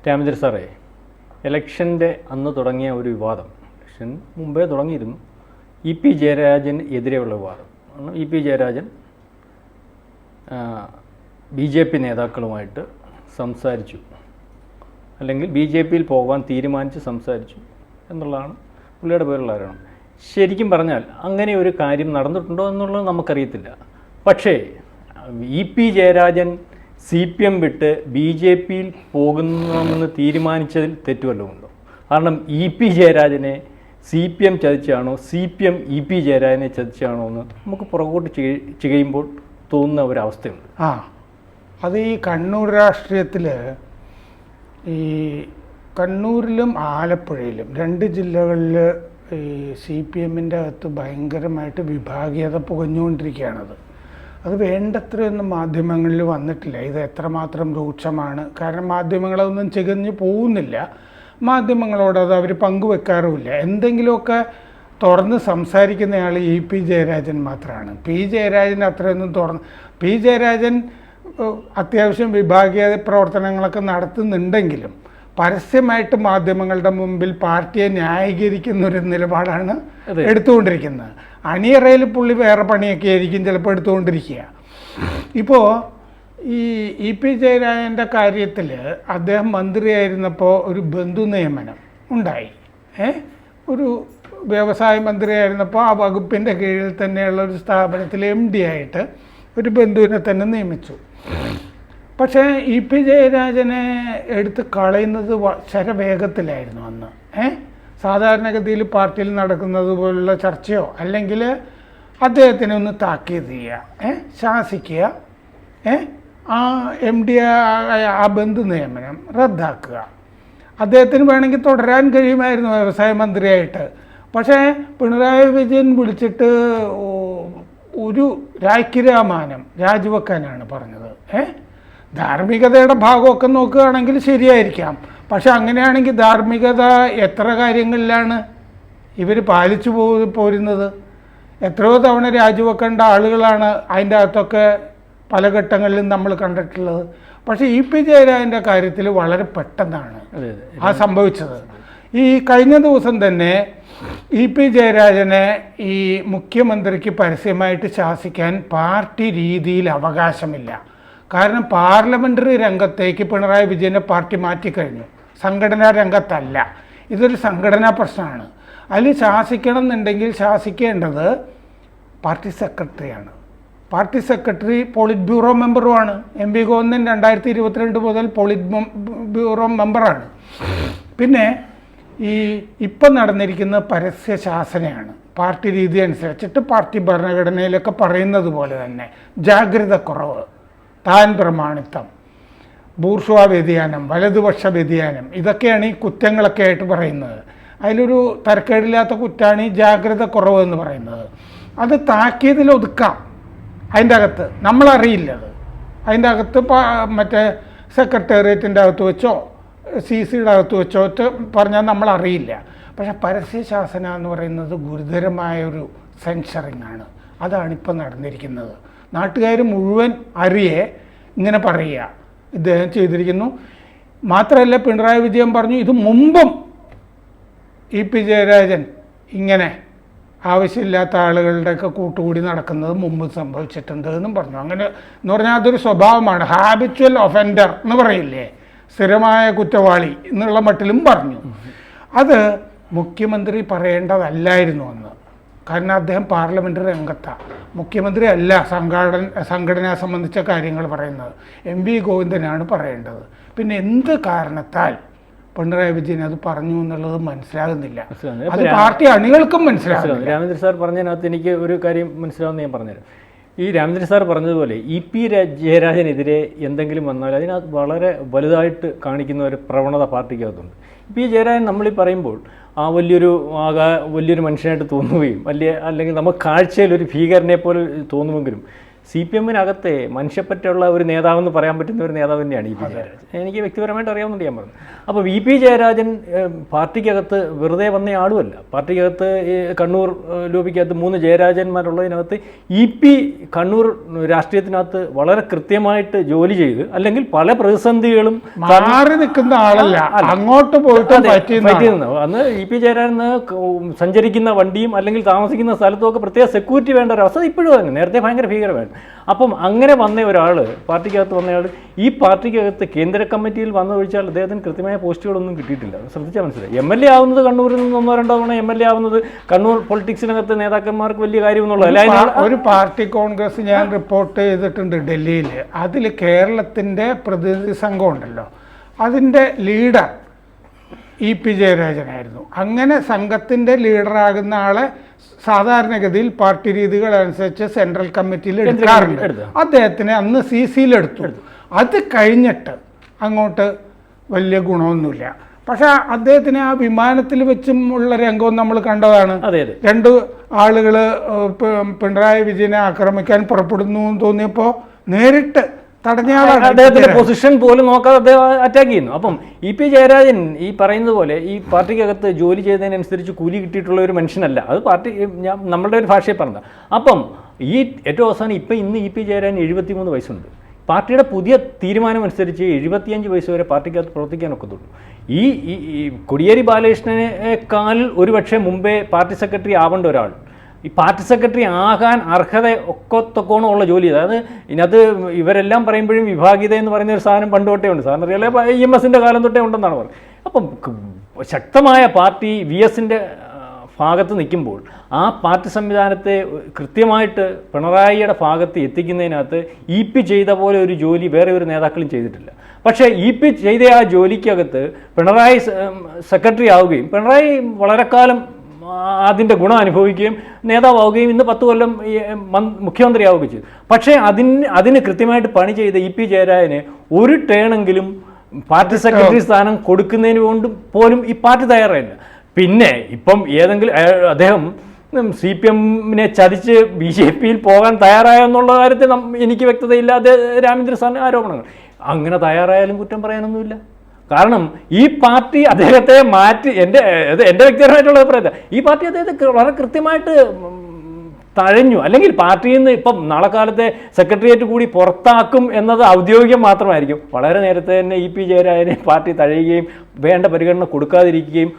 രാമചന്ദ്ര സാറേ, ഇലക്ഷൻ്റെ അന്ന് തുടങ്ങിയ ഒരു വിവാദം, ഇലക്ഷൻ മുമ്പേ തുടങ്ങിയിരുന്നു, EP ജയരാജന് എതിരെയുള്ള വിവാദം. EP ജയരാജൻ BJP നേതാക്കളുമായിട്ട് സംസാരിച്ചു, അല്ലെങ്കിൽ BJPയിൽ പോകാൻ തീരുമാനിച്ച് സംസാരിച്ചു എന്നുള്ളതാണ് പുള്ളിയുടെ പേരുള്ള ആരോപണം. ശരിക്കും പറഞ്ഞാൽ അങ്ങനെ ഒരു കാര്യം നടന്നിട്ടുണ്ടോ എന്നുള്ളത് നമുക്കറിയത്തില്ല. പക്ഷേ EP ജയരാജൻ CPM വിട്ട് BJPയിൽ പോകുന്നതെന്ന് തീരുമാനിച്ചതിൽ തെറ്റുവല്ലതും ഉണ്ടോ? കാരണം EP ജയരാജനെ CPM ചതിച്ചാണോ, CPM EP ജയരാജനെ ചതിച്ചാണോ എന്ന് നമുക്ക് പുറകോട്ട് ചെയ്യുമ്പോൾ തോന്നുന്ന ഒരവസ്ഥയുണ്ട്. അത് ഈ കണ്ണൂർ രാഷ്ട്രീയത്തിൽ, ഈ കണ്ണൂരിലും ആലപ്പുഴയിലും 2 ജില്ലകളിൽ ഈ CPMൻ്റെ അകത്ത് ഭയങ്കരമായിട്ട് വിഭാഗീയത പുകഞ്ഞുകൊണ്ടിരിക്കുകയാണത്. അത് വേണ്ടത്രയൊന്നും മാധ്യമങ്ങളിൽ വന്നിട്ടില്ല. ഇത് എത്രമാത്രം രൂക്ഷമാണ്, കാരണം മാധ്യമങ്ങളതൊന്നും ചികഞ്ഞു പോകുന്നില്ല. മാധ്യമങ്ങളോടത് അവർ പങ്കുവെക്കാറുമില്ല. എന്തെങ്കിലുമൊക്കെ തുറന്ന് സംസാരിക്കുന്നയാൾ EP ജയരാജൻ മാത്രമാണ്. P ജയരാജൻ അത്രയൊന്നും P ജയരാജൻ അത്യാവശ്യം വിഭാഗീയ പ്രവർത്തനങ്ങളൊക്കെ നടത്തുന്നുണ്ടെങ്കിലും പരസ്യമായിട്ട് മാധ്യമങ്ങളുടെ മുമ്പിൽ പാർട്ടിയെ ന്യായീകരിക്കുന്നൊരു നിലപാടാണ് എടുത്തുകൊണ്ടിരിക്കുന്നത്. അണിയറയിൽ പുള്ളി വേറെ പണിയൊക്കെ ആയിരിക്കും ചിലപ്പോൾ എടുത്തുകൊണ്ടിരിക്കുക. ഇപ്പോൾ ഈ EP ജയരാജൻ്റെ കാര്യത്തിൽ അദ്ദേഹം മന്ത്രിയായിരുന്നപ്പോൾ ഒരു ബന്ധു നിയമനം ഉണ്ടായി. ഒരു വ്യവസായ മന്ത്രിയായിരുന്നപ്പോൾ ആ വകുപ്പിൻ്റെ കീഴിൽ തന്നെയുള്ള ഒരു സ്ഥാപനത്തിൽ MD ആയിട്ട് ഒരു ബന്ധുവിനെ തന്നെ നിയമിച്ചു. പക്ഷേ EP ജയരാജനെ എടുത്ത് കളയുന്നത് ശരവേഗത്തിലായിരുന്നു അന്ന്. സാധാരണഗതിയിൽ പാർട്ടിയിൽ നടക്കുന്നത് പോലുള്ള ചർച്ചയോ അല്ലെങ്കിൽ അദ്ദേഹത്തിനെ ഒന്ന് താക്കീത് ചെയ്യുക, ശാസിക്കുക, ആ MD ആ ബന്ധു നിയമനം റദ്ദാക്കുക. അദ്ദേഹത്തിന് വേണമെങ്കിൽ തുടരാൻ കഴിയുമായിരുന്നു വ്യവസായ മന്ത്രിയായിട്ട്. പക്ഷേ പിണറായി വിജയൻ വിളിച്ചിട്ട് ഒരു രാജ്യരാമാനം രാജിവെക്കാനാണ് പറഞ്ഞത്. ധാർമ്മികതയുടെ ഭാഗമൊക്കെ നോക്കുകയാണെങ്കിൽ ശരിയായിരിക്കാം. പക്ഷെ അങ്ങനെയാണെങ്കിൽ ധാർമ്മികത എത്ര കാര്യങ്ങളിലാണ് ഇവർ പാലിച്ചു പോരുന്നത്? എത്രയോ തവണ രാജിവെക്കേണ്ട ആളുകളാണ് അതിൻ്റെ അകത്തൊക്കെ പല ഘട്ടങ്ങളിലും നമ്മൾ കണ്ടിട്ടുള്ളത്. പക്ഷേ EP ജയരാജൻ്റെ കാര്യത്തിൽ വളരെ പെട്ടെന്നാണ് ആ സംഭവിച്ചത്. ഈ കഴിഞ്ഞ ദിവസം തന്നെ EP ജയരാജനെ ഈ മുഖ്യമന്ത്രിക്ക് പരസ്യമായിട്ട് ശാസിക്കാൻ പാർട്ടി രീതിയിൽ അവകാശമില്ല. കാരണം പാർലമെൻ്ററി രംഗത്തേക്ക് പിണറായി വിജയനെ പാർട്ടി മാറ്റിക്കഴിഞ്ഞു, സംഘടനാ രംഗത്തല്ല. ഇതൊരു സംഘടനാ പ്രശ്നമാണ്. അതിൽ ശാസിക്കണം എന്നുണ്ടെങ്കിൽ ശാസിക്കേണ്ടത് പാർട്ടി സെക്രട്ടറിയാണ്. പാർട്ടി സെക്രട്ടറി പോളിറ്റ് ബ്യൂറോ മെമ്പറുമാണ്. MP ഗോവിന്ദൻ 2022 മുതൽ പോളിറ്റ് ബ്യൂറോ മെമ്പറാണ്. പിന്നെ ഇപ്പം നടന്നിരിക്കുന്ന പരസ്യ ശാസനയാണ്. പാർട്ടി രീതി അനുസരിച്ചിട്ട് പാർട്ടി ഭരണഘടനയിലൊക്കെ പറയുന്നത് പോലെ തന്നെ ജാഗ്രത കുറവ്, താൻ പ്രമാണിത്വം, ബൂർഷ്വാ വ്യതിയാനം, വലതുപക്ഷ വ്യതിയാനം, ഇതൊക്കെയാണ് ഈ കുറ്റങ്ങളൊക്കെ ആയിട്ട് പറയുന്നത്. അതിലൊരു തരക്കേടില്ലാത്ത കുറ്റമാണ് ഈ ജാഗ്രത കുറവ് എന്ന് പറയുന്നത്. അത് താക്കീതിൽ ഒതുക്കാം. അതിൻ്റെ അകത്ത് നമ്മളറിയില്ലത്. അതിൻ്റെ അകത്ത് മറ്റേ സെക്രട്ടേറിയറ്റിൻ്റെ അകത്ത് വെച്ചോ CCയുടെ അകത്ത് വെച്ചോ പറഞ്ഞാൽ നമ്മളറിയില്ല. പക്ഷേ പരസ്യ ശാസന എന്ന് പറയുന്നത് ഗുരുതരമായൊരു സെൻഷറിങ് ആണ്. അതാണിപ്പോൾ നടന്നിരിക്കുന്നത്. നാട്ടുകാർ മുഴുവൻ അറിയേ ഇങ്ങനെ പറയുക, ഇദ്ദേഹം ചെയ്തിരിക്കുന്നു. മാത്രമല്ല, പിണറായി വിജയൻ പറഞ്ഞു ഇത് മുമ്പും EP ജയരാജൻ ഇങ്ങനെ ആവശ്യമില്ലാത്ത ആളുകളുടെയൊക്കെ കൂട്ടുകൂടി നടക്കുന്നത് മുമ്പ് സംഭവിച്ചിട്ടുണ്ട് എന്നും പറഞ്ഞു. അങ്ങനെ എന്ന് പറഞ്ഞാൽ അതൊരു സ്വഭാവമാണ്. ഹാബിച്വൽ ഒഫൻഡർ എന്ന് പറയില്ലേ, സ്ഥിരമായ കുറ്റവാളി എന്നുള്ള മട്ടിലും പറഞ്ഞു. അത് മുഖ്യമന്ത്രി പറയേണ്ടതല്ലായിരുന്നു അന്ന്. കാരണം അദ്ദേഹം പാർലമെൻ്ററി രംഗത്താണ്, മുഖ്യമന്ത്രി അല്ല സംഘടന സംബന്ധിച്ച കാര്യങ്ങൾ പറയുന്നത്. MP ഗോവിന്ദനാണ് പറയേണ്ടത്. പിന്നെ എന്ത് കാരണത്താൽ പിണറായി വിജയൻ അത് പറഞ്ഞു എന്നുള്ളത് മനസ്സിലാകുന്നില്ല. അത് പാർട്ടി അണികൾക്കും മനസ്സിലാകുന്നില്ല. രാമചന്ദ്ര സാർ പറഞ്ഞതിനകത്ത് എനിക്ക് ഒരു കാര്യം മനസ്സിലാവുമെന്ന് ഞാൻ പറഞ്ഞുതരാം. ഈ രാമചന്ദ്ര സാർ പറഞ്ഞതുപോലെ EP ജയരാജനെതിരെ എന്തെങ്കിലും വന്നാൽ അതിനകത്ത് വളരെ വലുതായിട്ട് കാണിക്കുന്ന ഒരു പ്രവണത പാർട്ടിക്കകത്തുണ്ട്. EP ജയരാജൻ നമ്മളീ പറയുമ്പോൾ ആ വലിയൊരു മനുഷ്യനായിട്ട് തോന്നുകയും അല്ലെങ്കിൽ നമുക്ക് കാഴ്ചയിൽ ഒരു ഭീകരനെ പോലെ തോന്നുമെങ്കിലും CPM-നകത്തെ മനുഷ്യപ്പറ്റുള്ള ഒരു നേതാവെന്ന് പറയാൻ പറ്റുന്ന ഒരു നേതാവ് തന്നെയാണ് ഇ പി ജയരാജൻ. എനിക്ക് വ്യക്തിപരമായിട്ട് അറിയാവുന്നുണ്ട് ഞാൻ പറഞ്ഞു. അപ്പോൾ വി പി ജയരാജൻ പാർട്ടിക്കകത്ത് വെറുതെ വന്ന ആളുമല്ല. പാർട്ടിക്കകത്ത് ഈ കണ്ണൂർ ലോബിക്കകത്ത് 3 ജയരാജന്മാരുള്ളതിനകത്ത് ഇ പി കണ്ണൂർ രാഷ്ട്രീയത്തിനകത്ത് വളരെ കൃത്യമായിട്ട് ജോലി ചെയ്ത്, അല്ലെങ്കിൽ പല പ്രതിസന്ധികളും മാറി നിൽക്കുന്ന ആളല്ല, അങ്ങോട്ട് പോയിട്ട് അന്ന് ഇ പി ജയരാജൻ സഞ്ചരിക്കുന്ന വണ്ടിയും അല്ലെങ്കിൽ താമസിക്കുന്ന സ്ഥലത്തും ഒക്കെ പ്രത്യേക സെക്യൂരിറ്റി വേണ്ട ഒരു അവസ്ഥ ഇപ്പോഴും തന്നെ, നേരത്തെ ഭയങ്കര ഭീകരമായിരുന്നു. അപ്പം അങ്ങനെ വന്ന ഒരാൾ, പാർട്ടിക്കകത്ത് വന്നയാൾ ഈ പാർട്ടിക്കകത്ത് കേന്ദ്ര കമ്മിറ്റിയിൽ വന്നു ഒഴിച്ചാൽ അദ്ദേഹത്തിന് കൃത്യമായ പോസ്റ്റുകളൊന്നും കിട്ടിയിട്ടില്ല. ശ്രദ്ധിച്ചാൽ മനസ്സിലായി. MLA ആവുന്നത് കണ്ണൂരിൽ നിന്ന് 1-2 തവണ MLA ആവുന്നത് കണ്ണൂർ പൊളിറ്റിക്സിനകത്ത് നേതാക്കന്മാർക്ക് വലിയ കാര്യമൊന്നുമില്ല. ഒരു പാർട്ടി കോൺഗ്രസ് ഞാൻ റിപ്പോർട്ട് ചെയ്തിട്ടുണ്ട് ഡൽഹിയിൽ. അതിൽ കേരളത്തിൻ്റെ പ്രതിനിധി സംഘം ഉണ്ടല്ലോ, അതിൻ്റെ ലീഡർ ഇ പി ജയരാജനായിരുന്നു. അങ്ങനെ സംഘത്തിൻ്റെ ലീഡറാകുന്ന ആളെ സാധാരണഗതിയിൽ പാർട്ടി രീതികൾ അനുസരിച്ച് സെൻട്രൽ കമ്മിറ്റിയിൽ എടുക്കാറുണ്ട്. അദ്ദേഹത്തിനെ അന്ന് CC-യിലെടുത്തു. അത് കഴിഞ്ഞിട്ട് അങ്ങോട്ട് വലിയ ഗുണമൊന്നുമില്ല. പക്ഷെ അദ്ദേഹത്തിന് ആ വിമാനത്തിൽ വെച്ചും ഉള്ള രംഗവും നമ്മൾ കണ്ടതാണ്. 2 ആളുകൾ പിണറായി വിജയനെ ആക്രമിക്കാൻ പുറപ്പെടുന്നു എന്ന് തോന്നിയപ്പോൾ നേരിട്ട് അദ്ദേഹത്തിന്റെ പൊസിഷൻ പോലും നോക്കാതെ അദ്ദേഹം അറ്റാക്ക് ചെയ്യുന്നു. അപ്പം ഇ പി ജയരാജൻ ഈ പറയുന്നത് പോലെ ഈ പാർട്ടിക്കകത്ത് ജോലി ചെയ്തതിനനുസരിച്ച് കൂലി കിട്ടിയിട്ടുള്ള ഒരു മനുഷ്യനല്ല. അത് പാർട്ടി നമ്മളുടെ ഒരു ഭാഷയെ പറഞ്ഞത്. അപ്പം ഈ ഏറ്റവും അവസാനം ഇന്ന് ഇ പി ജയരാജൻ 73 വയസ്സുണ്ട്. പാർട്ടിയുടെ പുതിയ തീരുമാനം അനുസരിച്ച് 75 വയസ്സ് വരെ പാർട്ടിക്കകത്ത് പ്രവർത്തിക്കാൻ ഒക്കത്തുള്ളൂ. ഈ കോടിയേരി ബാലകൃഷ്ണനേക്കാൾ ഒരുപക്ഷെ മുമ്പേ പാർട്ടി സെക്രട്ടറി ആവേണ്ട ഒരാൾ ഈ പാർട്ടി സെക്രട്ടറി ആകാൻ അർഹത ഒക്കത്തൊക്കോണം ഉള്ള ജോലി. അതായത് ഇതിനകത്ത് ഇവരെല്ലാം പറയുമ്പോഴും വിഭാഗീയത എന്ന് പറയുന്ന ഒരു സാധനം പണ്ട് തൊട്ടേ ഉണ്ട്. സാറിന് അറിയാലോ, EMS-ന്റെ കാലം തൊട്ടേ ഉണ്ടെന്നാണ് പറയുന്നത്. അപ്പം ശക്തമായ പാർട്ടി VS-ന്റെ ഭാഗത്ത് നിൽക്കുമ്പോൾ ആ പാർട്ടി സംവിധാനത്തെ കൃത്യമായിട്ട് പിണറായിയുടെ ഭാഗത്ത് എത്തിക്കുന്നതിനകത്ത് ഇ പി ചെയ്ത പോലെ ഒരു ജോലി വേറെ ഒരു നേതാക്കളും ചെയ്തിട്ടില്ല. പക്ഷേ ഇ പി ചെയ്ത ആ ജോലിക്കകത്ത് പിണറായി സെക്രട്ടറി ആവുകയും പിണറായി വളരെ കാലം അതിൻ്റെ ഗുണം അനുഭവിക്കുകയും നേതാവാവുകയും ഇന്ന് 10 കൊല്ലം മുഖ്യമന്ത്രിയാവുകയും ചെയ്തു. പക്ഷേ അതിന് കൃത്യമായിട്ട് പണി ചെയ്ത ഇ പി ജയരാജന് ഒരു ടേണെങ്കിലും പാർട്ടി സെക്രട്ടറി സ്ഥാനം കൊടുക്കുന്നതിന് കൊണ്ട് പോലും ഈ പാർട്ടി തയ്യാറായില്ല. പിന്നെ ഇപ്പം ഏതെങ്കിലും അദ്ദേഹം CPM-നെ ചതിച്ച് BJP-യിൽ പോകാൻ തയ്യാറായെന്നുള്ള കാര്യത്തിൽ എനിക്ക് വ്യക്തതയില്ലാതെ രാമേന്ദ്ര സാറിന് ആരോപണങ്ങൾ. അങ്ങനെ തയ്യാറായാലും കുറ്റം പറയാനൊന്നുമില്ല. കാരണം ഈ പാർട്ടി അദ്ദേഹത്തെ മാറ്റി, എൻ്റെ വ്യക്തിപരമായിട്ടുള്ള അഭിപ്രായത്തിൽ ഈ പാർട്ടി അദ്ദേഹത്തെ വളരെ കൃത്യമായിട്ട് തഴഞ്ഞു. അല്ലെങ്കിൽ പാർട്ടിയിൽ നിന്ന് ഇപ്പം നാളെ കാലത്തെ സെക്രട്ടേറിയറ്റ് കൂടി പുറത്താക്കും എന്നത് ഔദ്യോഗികം മാത്രമായിരിക്കും. വളരെ നേരത്തെ തന്നെ ഇ പി ജയരാജനെ പാർട്ടി തഴയുകയും വേണ്ട പരിഗണന കൊടുക്കാതിരിക്കുകയും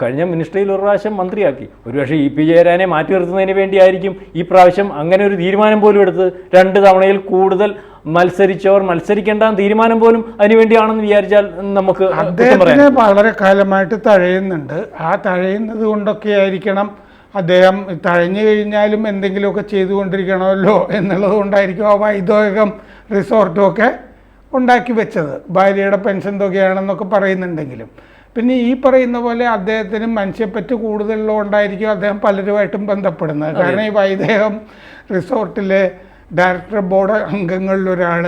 കഴിഞ്ഞ മിനിസ്ട്രിയിൽ ഒരു പ്രാവശ്യം മന്ത്രിയാക്കി. ഒരുപക്ഷെ ഇ പി ജയരാജനെ മാറ്റി നിർത്തുന്നതിന് വേണ്ടിയായിരിക്കും ഈ പ്രാവശ്യം അങ്ങനെ ഒരു തീരുമാനം പോലും എടുത്ത് 2 തവണയിൽ കൂടുതൽ മത്സരിച്ചവർ മത്സരിക്കേണ്ട തീരുമാനം പോലും അതിനുവേണ്ടിയാണെന്ന് വിചാരിച്ചാൽ നമുക്ക് വളരെ കാലമായിട്ട് തഴയുന്നുണ്ട്. ആ തഴയുന്നത് കൊണ്ടൊക്കെ ആയിരിക്കണം അദ്ദേഹം തഴഞ്ഞു കഴിഞ്ഞാലും എന്തെങ്കിലുമൊക്കെ ചെയ്തുകൊണ്ടിരിക്കണമല്ലോ എന്നുള്ളത് കൊണ്ടായിരിക്കും ആ വൈദ്യോഗികം റിസോർട്ടും ഒക്കെ ഉണ്ടാക്കി വെച്ചത്. ഭാര്യയുടെ പെൻഷൻ തുകയാണെന്നൊക്കെ പറയുന്നുണ്ടെങ്കിലും പിന്നെ ഈ പറയുന്ന പോലെ അദ്ദേഹത്തിന് മനുഷ്യപ്പറ്റ് കൂടുതലുള്ളതുകൊണ്ടായിരിക്കും അദ്ദേഹം പലരുമായിട്ടും ബന്ധപ്പെടുന്നത്. കാരണം ഈ വൈദേഹം റിസോർട്ടിലെ ഡയറക്ടർ ബോർഡ് അംഗങ്ങളിലൊരാൾ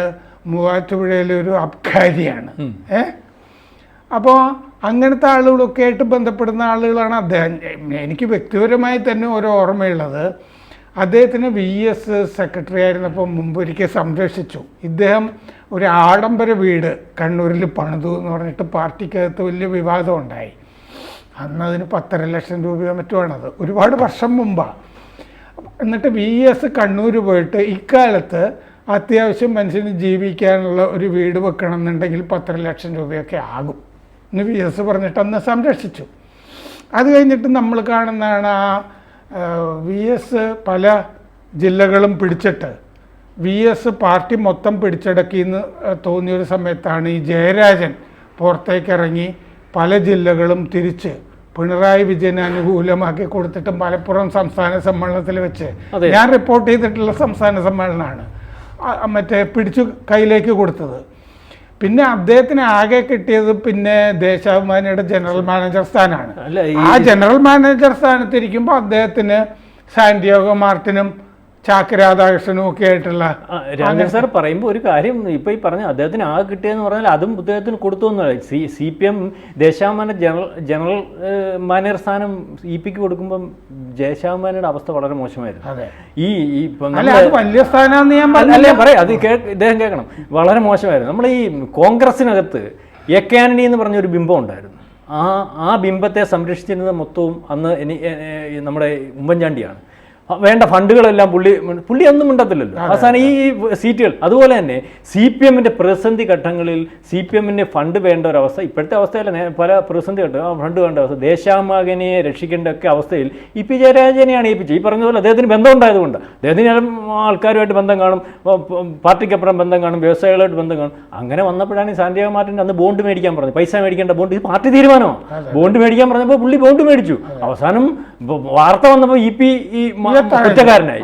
മൂവാറ്റുപുഴയിലെ ഒരു അബ്കാരിയാണ്. അപ്പോൾ അങ്ങനത്തെ ആളുകളൊക്കെ ആയിട്ട് ബന്ധപ്പെടുന്ന ആളുകളാണ് അദ്ദേഹം. എനിക്ക് വ്യക്തിപരമായി തന്നെ ഒരു ഓർമ്മയുള്ളത്, അദ്ദേഹത്തിന് VS സെക്രട്ടറി ആയിരുന്നപ്പോൾ മുമ്പൊരിക്കൽ സംരക്ഷിച്ചു. ഇദ്ദേഹം ഒരു ആഡംബര വീട് കണ്ണൂരിൽ പണിതു എന്ന് പറഞ്ഞിട്ട് പാർട്ടിക്കകത്ത് വലിയ വിവാദം ഉണ്ടായി. അന്നതിന് 10.5 ലക്ഷം രൂപയോ മറ്റുമാണത്, ഒരുപാട് വർഷം മുമ്പാണ്. എന്നിട്ട് VS കണ്ണൂർ പോയിട്ട് ഇക്കാലത്ത് അത്യാവശ്യം മനുഷ്യന് ജീവിക്കാനുള്ള ഒരു വീട് വെക്കണം എന്നുണ്ടെങ്കിൽ 10.5 ലക്ഷം രൂപയൊക്കെ ആകും എന്ന് VS പറഞ്ഞിട്ട് അന്ന് സംരക്ഷിച്ചു. അത് കഴിഞ്ഞിട്ട് നമ്മൾ കാണുന്നതാണ് ആ VS പല ജില്ലകളും പിടിച്ചിട്ട് VS പാർട്ടി മൊത്തം പിടിച്ചടക്കിയെന്ന് തോന്നിയൊരു സമയത്താണ് ഈ ജയരാജൻ പുറത്തേക്കിറങ്ങി പല ജില്ലകളും തിരിച്ച് പിണറായി വിജയന് അനുകൂലമാക്കി കൊടുത്തിട്ട് മലപ്പുറം സംസ്ഥാന സമ്മേളനത്തിൽ വെച്ച് ഞാൻ റിപ്പോർട്ട് ചെയ്തിട്ടുള്ള സംസ്ഥാന സമ്മേളനമാണ് മറ്റേ പിടിച്ചു കയ്യിലേക്ക് കൊടുത്തത്. പിന്നെ അദ്ദേഹത്തിന് ആകെ കിട്ടിയത് പിന്നെ ദേശാഭിമാനിയുടെ ജനറൽ മാനേജർ സ്ഥാനമാണ്. ആ ജനറൽ മാനേജർ സ്ഥാനത്തിരിക്കുമ്പോൾ അദ്ദേഹത്തിന് സാന്റിയാഗോ മാർട്ടിനും ചാക്ക് രാധാകൃഷ്ണനും ഒക്കെ ആയിട്ടുള്ള. രാജേഷ് സാർ പറയുമ്പോൾ ഒരു കാര്യം ഇപ്പോൾ ഈ പറഞ്ഞ അദ്ദേഹത്തിന് ആകെ കിട്ടിയെന്ന് പറഞ്ഞാൽ അതും അദ്ദേഹത്തിന് കൊടുത്തു എന്നല്ല. CPM ദേശാഭിമാന ജനറൽ മാനേജർ സ്ഥാനം EP-ക്ക് കൊടുക്കുമ്പം ദേശാഭിമാനിയുടെ അവസ്ഥ വളരെ മോശമായിരുന്നു. വലിയ സ്ഥാനമാണെന്ന് ഞാൻ പറയാം, അത് ഇദ്ദേഹം കേൾക്കണം. വളരെ മോശമായിരുന്നു. നമ്മൾ ഈ കോൺഗ്രസിനകത്ത് എക്കാനണി എന്ന് പറഞ്ഞൊരു ബിംബം ഉണ്ടായിരുന്നു. ആ ബിംബത്തെ സംരക്ഷിച്ചിരുന്നത് മൊത്തവും അന്ന് നമ്മുടെ ഉമ്മൻചാണ്ടിയാണ്. വേണ്ട ഫണ്ടുകളെല്ലാം പുള്ളി ഒന്നും മിണ്ടത്തില്ലല്ലോ. അവസാനം ഈ സീറ്റുകൾ അതുപോലെ തന്നെ CPM-ന്റെ പ്രതിസന്ധി ഘട്ടങ്ങളിൽ CPM-ന് ഫണ്ട് വേണ്ട ഒരവസ്ഥ, ഇപ്പോഴത്തെ അവസ്ഥയിലെ പല പ്രതിസന്ധി ഘട്ടം ഫണ്ട് വേണ്ട അവസ്ഥ, ദേശാഭിമാനിയെ രക്ഷിക്കേണ്ട ഒക്കെ അവസ്ഥയിൽ EP ജയരാജനെയാണ് ഏൽപ്പിച്ചത്. ഈ പറഞ്ഞതുപോലെ അദ്ദേഹത്തിന് ബന്ധം ഉണ്ടായതുകൊണ്ട് അദ്ദേഹത്തിന് ആൾക്കാരുമായിട്ട് ബന്ധം കാണും, പാർട്ടിക്കപ്പുറം ബന്ധം കാണും, വ്യവസായികളായിട്ട് ബന്ധം കാണും. അങ്ങനെ വന്നപ്പോഴാണ് ഈ സാന്റിയാഗോ മാർട്ടിൻ അന്ന് ബോണ്ട് മേടിക്കാൻ പറഞ്ഞത്. പൈസ മേടിക്കേണ്ട ബോണ്ട്, ഇത് പാർട്ടി തീരുമാനമാണ്. ബോണ്ട് മേടിക്കാൻ പറഞ്ഞപ്പോൾ പുള്ളി ബോണ്ട് മേടിച്ചു. അവസാനം വാർത്ത വന്നപ്പോൾ EP കുറ്റക്കാരനായി.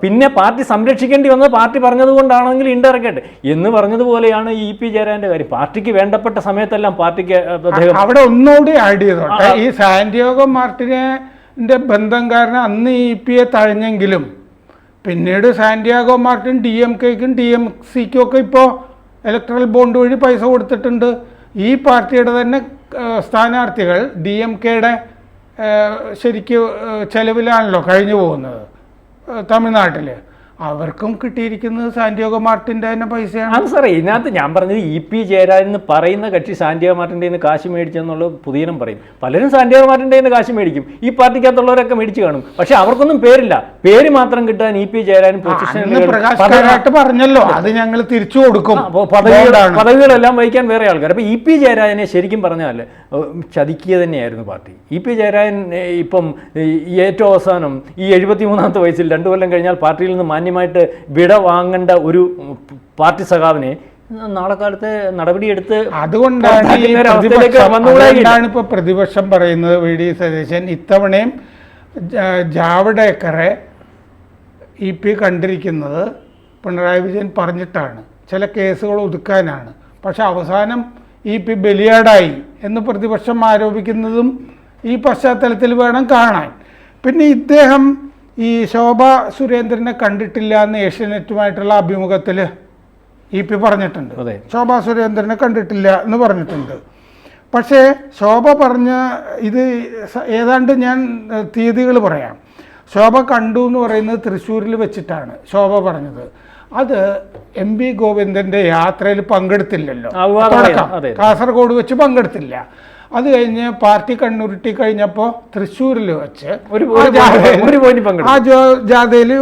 പിന്നെ പാർട്ടി സംരക്ഷിക്കേണ്ടി വന്നത് പാർട്ടി പറഞ്ഞതുകൊണ്ടാണെങ്കിൽ ഇൻഡയറക്റ്റ് ആയിട്ട് എന്ന് പറഞ്ഞതുപോലെയാണ് EP ജയരാജന്റെ കാര്യം. പാർട്ടിക്ക് വേണ്ടപ്പെട്ട സമയത്തെല്ലാം പാർട്ടിക്ക് അവിടെ ഒന്നുകൂടി ആഡ് ചെയ്തോട്ടെ. ഈ സാന്റിയാഗോ മാർട്ടിന്റെ ബന്ധം കാരണം അന്ന് EP-യെ തഴഞ്ഞെങ്കിലും പിന്നീട് സാന്റിയാഗോ മാർട്ടിൻ DMK-ക്കും TMC-ക്കും ഒക്കെ ഇപ്പോൾ ഇലക്ട്രൽ ബോണ്ട് വഴി പൈസ കൊടുത്തിട്ടുണ്ട്. ഈ പാർട്ടിയുടെ തന്നെ സ്ഥാനാർത്ഥികൾ DMK-യുടെ ശരിക്കും ചെലവിലാണല്ലോ കഴിഞ്ഞു പോകുന്നത് തമിഴ്നാട്ടിൽ. അവർക്കും കിട്ടിയിരിക്കുന്നത് സാന്റിയാഗോ മാർട്ടിൻ്റെ തന്നെ പൈസയാണ്. അത് സാറേ, ഇതിനകത്ത് ഞാൻ പറഞ്ഞത് EP ജയരാജൻ എന്ന് പറയുന്ന കക്ഷി സാന്റിയാഗോ മാർട്ടിൻ്റെ നിന്ന് കാശ് മേടിച്ചെന്നുള്ളത് പുതിയനം പറയും. പലരും സാന്റിയാഗോ മാർട്ടിൻ്റെ നിന്ന് കാശ് മേടിക്കും. ഈ പാർട്ടിക്കകത്തുള്ളവരൊക്കെ മേടിച്ച് കാണും. പക്ഷെ അവർക്കൊന്നും പേരില്ല. പേര് മാത്രം കിട്ടാൻ EP ജയരാജൻ പ്രകാശ് പറഞ്ഞല്ലോ, അത് ഞങ്ങൾ തിരിച്ചു കൊടുക്കും. പദവികളെല്ലാം വഹിക്കാൻ വേറെ ആൾക്കാർ. അപ്പോൾ EP ജയരാജനെ ശരിക്കും പറഞ്ഞാൽ ചതിക്കുക തന്നെയായിരുന്നു പാർട്ടി. EP ജയരാജൻ ഇപ്പം ഏറ്റവും അവസാനം ഈ 73-ാമത്തെ വയസ്സിൽ 2 കൊല്ലം കഴിഞ്ഞാൽ പാർട്ടിയിൽ നിന്ന് മാന്യമായിട്ട് വിട വാങ്ങേണ്ട ഒരു പാർട്ടി സഖാവിനെ നാളെ കാലത്തെ നടപടിയെടുത്ത് അതുകൊണ്ടാണ് ഇപ്പോൾ പ്രതിപക്ഷം പറയുന്നത് VD സതീശൻ ഇത്തവണയും ജാവ്ദേക്കറെ EP കണ്ടിരിക്കുന്നത് പിണറായി വിജയൻ പറഞ്ഞിട്ടാണ്, ചില കേസുകൾ ഒതുക്കാനാണ്. പക്ഷെ അവസാനം EP ബലിയാടായി എന്ന് പ്രതിപക്ഷം ആരോപിക്കുന്നതും ഈ പശ്ചാത്തലത്തിൽ വേണം കാണാൻ. പിന്നെ ഇദ്ദേഹം ഈ ശോഭ സുരേന്ദ്രനെ കണ്ടിട്ടില്ല എന്ന് ഏഷ്യാനെറ്റുമായിട്ടുള്ള അഭിമുഖത്തിൽ EP പറഞ്ഞിട്ടുണ്ട്. ശോഭ സുരേന്ദ്രനെ കണ്ടിട്ടില്ല എന്ന് പറഞ്ഞിട്ടുണ്ട്. പക്ഷേ ശോഭ പറഞ്ഞ ഇത് ഏതാണ്ട് ഞാൻ തീയതികൾ പറയാം. ശോഭ കണ്ടു എന്ന് പറയുന്നത് തൃശ്ശൂരിൽ വെച്ചിട്ടാണ് ശോഭ പറഞ്ഞത്. അത് MV ഗോവിന്ദൻ്റെ യാത്രയിൽ പങ്കെടുത്തില്ല, കാസർഗോഡ് വെച്ച് പങ്കെടുത്തില്ല. അത് കഴിഞ്ഞ് പാർട്ടി കണ്ണുരുട്ടി കഴിഞ്ഞപ്പോൾ തൃശ്ശൂരിൽ വെച്ച് ആ ജാഥയിൽ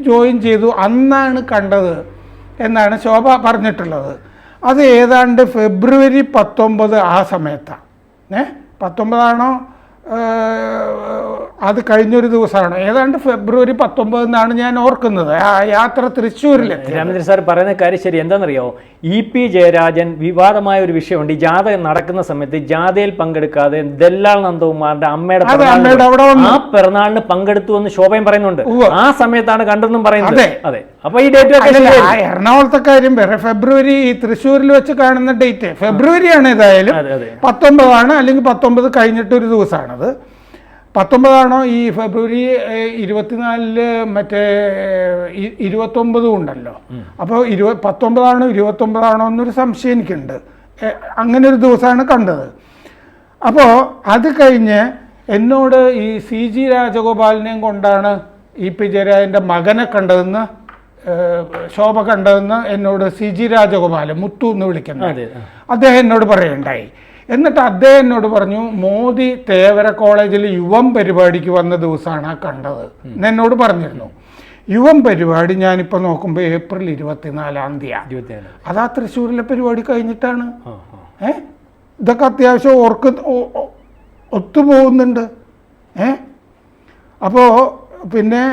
ജോയിൻ ചെയ്തു. അന്നാണ് കണ്ടത് എന്നാണ് ശോഭ പറഞ്ഞിട്ടുള്ളത്. അത് ഏതാണ്ട് ഫെബ്രുവരി 19 ആ സമയത്താണ്. 19 അത് കഴിഞ്ഞൊരു ദിവസമാണ്, ഏതാണ്ട് ഫെബ്രുവരി 19 എന്നാണ് ഞാൻ ഓർക്കുന്നത്. ആ യാത്ര തൃശ്ശൂരിലെത്തി. രാമചന്ദ്രൻ സാർ പറയുന്ന കാര്യം ശരി. എന്താണെന്നറിയോ, EP ജയരാജൻ വിവാദമായ ഒരു വിഷയമുണ്ട്. ഈ ജാഥ നടക്കുന്ന സമയത്ത് ജാഥയിൽ പങ്കെടുക്കാതെ ദല്ലാൽ നന്ദകുമാറിന്റെ അമ്മയുടെ ആ പിറന്നാളിന് പങ്കെടുത്തു എന്ന് ശോഭയും പറയുന്നുണ്ട്. ആ സമയത്താണ് കണ്ടെന്നും പറയുന്നത്. അതെ, അപ്പൊ ഈ ഡേറ്റ് എറണാകുളത്തെ കാര്യം വേറെ, ഫെബ്രുവരി തൃശ്ശൂരിൽ വെച്ച് കാണുന്ന ഡേറ്റ് ഫെബ്രുവരിയാണ്. ഏതായാലും 19 അല്ലെങ്കിൽ 19 കഴിഞ്ഞിട്ടൊരു ദിവസമാണത്. 19 ഈ ഫെബ്രുവരി 24 മറ്റേ 29 ഉണ്ടല്ലോ. അപ്പോൾ 19 29 എന്നൊരു സംശയം എനിക്കുണ്ട്. അങ്ങനെ ഒരു ദിവസമാണ് കണ്ടത്. അപ്പോൾ അത് കഴിഞ്ഞ് എന്നോട് ഈ CG രാജഗോപാലിനെയും കൊണ്ടാണ് EP ജയരാജൻ്റെ മകനെ കണ്ടതെന്ന് ശോഭ കണ്ടതെന്ന് എന്നോട് CG രാജഗോപാൽ, മുത്തു എന്ന് വിളിക്കുന്നത്, അദ്ദേഹം എന്നോട് പറയുണ്ടായി. എന്നിട്ട് അദ്ദേഹം എന്നോട് പറഞ്ഞു, മോദി തേവര കോളേജിൽ യുവം പരിപാടിക്ക് വന്ന ദിവസമാണ് കണ്ടത് എന്നോട് പറഞ്ഞിരുന്നു. യുവം പരിപാടി ഞാനിപ്പോൾ നോക്കുമ്പോൾ ഏപ്രിൽ 24-ാം തീയതി. അതാ തൃശ്ശൂരിലെ പരിപാടി കഴിഞ്ഞിട്ടാണ്. ഇതൊക്കെ അത്യാവശ്യം ഒത്തുപോകുന്നുണ്ട്. അപ്പോൾ പിന്നെ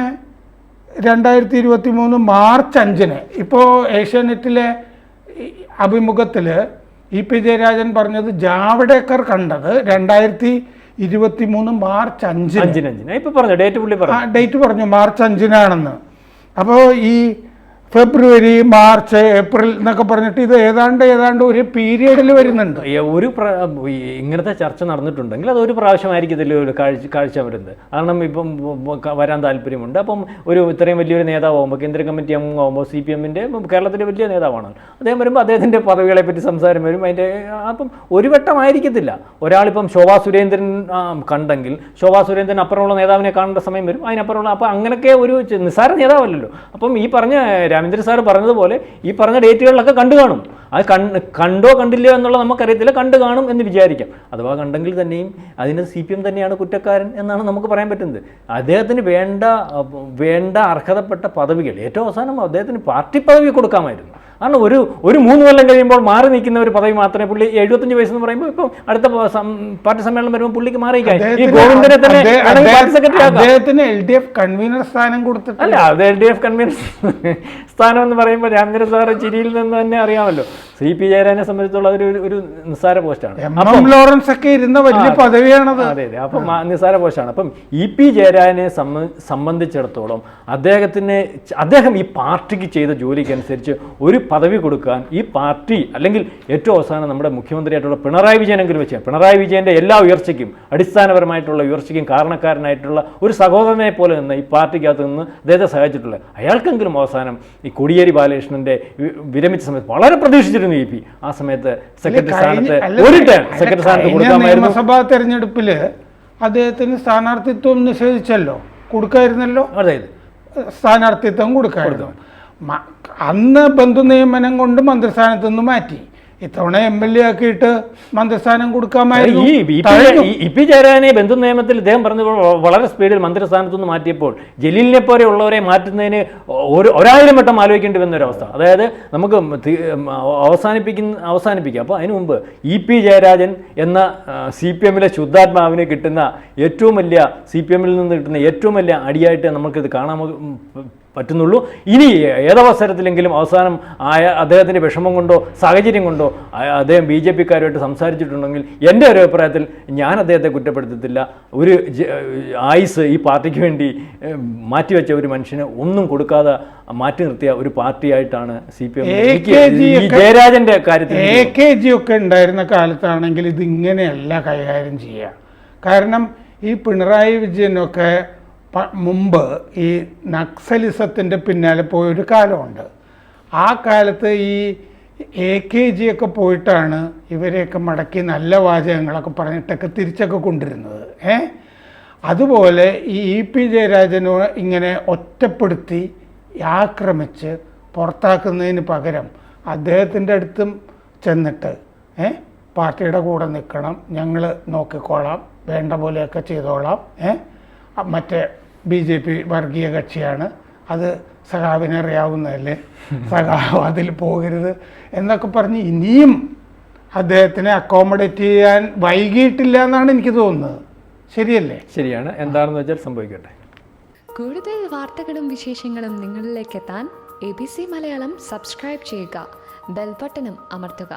2023 മാർച്ച് 5-ന് ഇപ്പോൾ ഏഷ്യാനെറ്റിലെ അഭിമുഖത്തിൽ EP ജയരാജൻ പറഞ്ഞത് ജാവ്ദേക്കർ കണ്ടത് 2023 മാർച്ച് 5-ന്. ഡേറ്റ് പറഞ്ഞു മാർച്ച് 5-നാണെന്ന്. അപ്പോൾ ഈ ഫെബ്രുവരി, മാർച്ച്, ഏപ്രിൽ എന്നൊക്കെ പറഞ്ഞിട്ട് ഇത് ഏതാണ്ട് ഒരു പീരിയഡിൽ വരുന്നുണ്ട്. ഇങ്ങനത്തെ ചർച്ച നടന്നിട്ടുണ്ടെങ്കിൽ അതൊരു പ്രാവശ്യമായിരിക്കത്തില്ല ഒരു കാഴ്ച വരുന്നത്. കാരണം ഇപ്പം വരാൻ താല്പര്യമുണ്ട്. അപ്പം ഇത്രയും വലിയൊരു നേതാവാകുമ്പോൾ, കേന്ദ്ര കമ്മിറ്റി അംഗമാകുമ്പോൾ, CPM-ന്റെ കേരളത്തിലെ വലിയ നേതാവാണ് അദ്ദേഹം. വരുമ്പോൾ അദ്ദേഹത്തിൻ്റെ പദവികളെ പറ്റി സംസാരം വരും. അതിൻ്റെ അപ്പം ഒരു വട്ടമായിരിക്കത്തില്ല. ഒരാളിപ്പം ശോഭാ സുരേന്ദ്രൻ കണ്ടെങ്കിൽ ശോഭാ സുരേന്ദ്രൻ അപ്പുറമുള്ള നേതാവിനെ കാണേണ്ട സമയം വരും. അതിനപ്പുറമുള്ള അപ്പം അങ്ങനെയൊക്കെ ഒരു നിസ്സാര നേതാവല്ലല്ലോ. അപ്പം ഈ പറഞ്ഞ രാമേന്ദ്രൻ സാർ പറഞ്ഞതുപോലെ ഈ പറഞ്ഞ ഡേറ്റുകളിലൊക്കെ കണ്ടു കാണും. അത് കണ്ടോ കണ്ടില്ലയോ എന്നുള്ളത് നമുക്കറിയത്തില്ല, കണ്ടു കാണും എന്ന് വിചാരിക്കാം. അഥവാ കണ്ടെങ്കിൽ തന്നെയും അതിന് CPM തന്നെയാണ് കുറ്റക്കാരൻ എന്നാണ് നമുക്ക് പറയാൻ പറ്റുന്നത്. അദ്ദേഹത്തിന് വേണ്ട അർഹതപ്പെട്ട പദവികൾ ഏറ്റവും അവസാനം അദ്ദേഹത്തിന് പാർട്ടി പദവി കൊടുക്കാമായിരുന്നു. കാരണം ഒരു 3 കൊല്ലം കഴിയുമ്പോൾ മാറി നിൽക്കുന്ന ഒരു പദവി മാത്രമേ പുള്ളി 75 വയസ്സെന്ന് പറയുമ്പോൾ ഇപ്പം അടുത്ത പാർട്ടി സമ്മേളനം വരുമ്പോൾ പുള്ളിക്ക് മാറിയിരിക്കാം. ഈ ഗോവിന്ദനെ തന്നെ പാർട്ടി സെക്രട്ടറി അദ്ദേഹത്തിന് LDF കൺവീനർ സ്ഥാനം കൊടുത്തിട്ട് അല്ല, അത് LDF കൺവീനർ സ്ഥാനം എന്ന് പറയുമ്പോൾ രാമേന്ദ്രൻ സാറ് ചിരിയിൽ നിന്ന് തന്നെ അറിയാമല്ലോ. CP ജയരാജനെ സംബന്ധിച്ചുള്ള ഒരു നിസ്സാര പോസ്റ്റാണ്. ലോറൻസ് ഒക്കെ ഇരുന്ന വലിയ പദവിയാണത്. അതെ, അപ്പം നിസ്സാര പോസ്റ്റാണ്. അപ്പം EP ജയരാജനെ സംബന്ധിച്ചിടത്തോളം അദ്ദേഹം ഈ പാർട്ടിക്ക് ചെയ്ത ജോലിക്കനുസരിച്ച് ഒരു പദവി കൊടുക്കാൻ ഈ പാർട്ടി, അല്ലെങ്കിൽ ഏറ്റവും അവസാനം നമ്മുടെ മുഖ്യമന്ത്രിയായിട്ടുള്ള പിണറായി വിജയനെങ്കിലും വെച്ചാൽ പിണറായി വിജയൻ്റെ എല്ലാ ഉയർച്ചയ്ക്കും, അടിസ്ഥാനപരമായിട്ടുള്ള ഉയർച്ചയ്ക്കും കാരണക്കാരനായിട്ടുള്ള ഒരു സഹോദരനെ പോലെ നിന്ന് ഈ പാർട്ടിക്കകത്ത് നിന്ന് അദ്ദേഹത്തെ സഹായിച്ചിട്ടുള്ള അയാൾക്കെങ്കിലും അവസാനം ഈ കോടിയേരി ബാലകൃഷ്ണന്റെ വിരമിച്ച സമയത്ത് വളരെ പ്രതീക്ഷിച്ചിരുന്നു EP. ആ സമയത്ത് സെക്രട്ടറി സ്ഥാനത്ത് സെക്രട്ടറി സ്ഥാനത്ത് കൊടുക്കാമായിരുന്നു. നിയമസഭാ തെരഞ്ഞെടുപ്പില് അദ്ദേഹത്തിന് സ്ഥാനാർത്ഥിത്വം നിഷേധിച്ചല്ലോ, കൊടുക്കായിരുന്നല്ലോ. അതെ, സ്ഥാനാർത്ഥിത്വം കൊടുക്കായിരുന്നു. അന്ന് ബന്ധു നിയമനം കൊണ്ട് മന്ത്രിസ്ഥാനത്ത് നിന്ന് മാറ്റി. ഇത്തവണ MLA ആക്കിയിട്ട് മന്ത്രിസ്ഥാനം കൊടുക്കാമായിരുന്നു. EP ജയരാജനെ ബന്ധു നിയമത്തിൽ ഇദ്ദേഹം പറഞ്ഞ വളരെ സ്പീഡിൽ മന്ത്രിസ്ഥാനത്തു നിന്ന് മാറ്റിയപ്പോൾ ജലീലിനെ പോലെ ഉള്ളവരെ മാറ്റുന്നതിന് 1000 വട്ടം ആലോചിക്കേണ്ടി വന്നൊരവസ്ഥ. അതായത് നമുക്ക് അവസാനിപ്പിക്കാം. അപ്പോൾ അതിനു മുമ്പ് EP ജയരാജൻ എന്ന CPM-ലെ ശുദ്ധാത്മാവിന് കിട്ടുന്ന ഏറ്റവും വലിയ, CPM-ൽ നിന്ന് കിട്ടുന്ന ഏറ്റവും വലിയ അടിയായിട്ട് നമുക്കിത് കാണാൻ പറ്റുന്നുള്ളൂ. ഇനി ഏതവസരത്തിലെങ്കിലും അവസാനം അദ്ദേഹത്തിൻ്റെ വിഷമം കൊണ്ടോ സാഹചര്യം കൊണ്ടോ അദ്ദേഹം BJP-ക്കാരുമായിട്ട് സംസാരിച്ചിട്ടുണ്ടെങ്കിൽ എൻ്റെ ഒരു അഭിപ്രായത്തിൽ ഞാൻ അദ്ദേഹത്തെ കുറ്റപ്പെടുത്തത്തില്ല. ഒരു ആയുസ് ഈ പാർട്ടിക്ക് വേണ്ടി മാറ്റിവെച്ച ഒരു മനുഷ്യന് ഒന്നും കൊടുക്കാതെ മാറ്റി നിർത്തിയ ഒരു പാർട്ടിയായിട്ടാണ് CPM. ജയരാജൻ്റെ കാര്യത്തിൽ AKG ഒക്കെ ഉണ്ടായിരുന്ന കാലത്താണെങ്കിൽ ഇതിങ്ങനെയല്ല കൈകാര്യം ചെയ്യുക. കാരണം ഈ പിണറായി വിജയനൊക്കെ മുമ്പ് ഈ നക്സലിസത്തിൻ്റെ പിന്നാലെ പോയൊരു കാലമുണ്ട്. ആ കാലത്ത് ഈ AKG ഒക്കെ പോയിട്ടാണ് ഇവരെയൊക്കെ മടക്കി നല്ല വാചകങ്ങളൊക്കെ പറഞ്ഞിട്ടൊക്കെ തിരിച്ചൊക്കെ കൊണ്ടിരുന്നത്. അതുപോലെ ഈ EP ജയരാജനോ ഇങ്ങനെ ഒറ്റപ്പെടുത്തി ആക്രമിച്ച് പുറത്താക്കുന്നതിന് പകരം അദ്ദേഹത്തിൻ്റെ അടുത്തും ചെന്നിട്ട് പാർട്ടിയുടെ കൂടെ നിൽക്കണം, ഞങ്ങൾ നോക്കിക്കോളാം, വേണ്ട പോലെയൊക്കെ ചെയ്തോളാം, മറ്റേ BJP വർഗീയ കക്ഷിയാണ്, അത് സഖാവിനെ അറിയാവുന്നതല്ലേ, സഖാവ് അതിൽ പോകരുത് എന്നൊക്കെ പറഞ്ഞ് ഇനിയും അദ്ദേഹത്തിനെ അക്കോമഡേറ്റ് ചെയ്യാൻ വൈകിയിട്ടില്ല എന്നാണ് എനിക്ക് തോന്നുന്നത്. ശരിയല്ലേ? ശരിയാണ്. എന്താണെന്ന് വെച്ചാൽ സംഭവിക്കട്ടെ. കൂടുതൽ വാർത്തകളും വിശേഷങ്ങളും നിങ്ങളിലേക്ക് എത്താൻ ABC മലയാളം സബ്സ്ക്രൈബ് ചെയ്യുക, ബെൽ ബട്ടണും അമർത്തുക.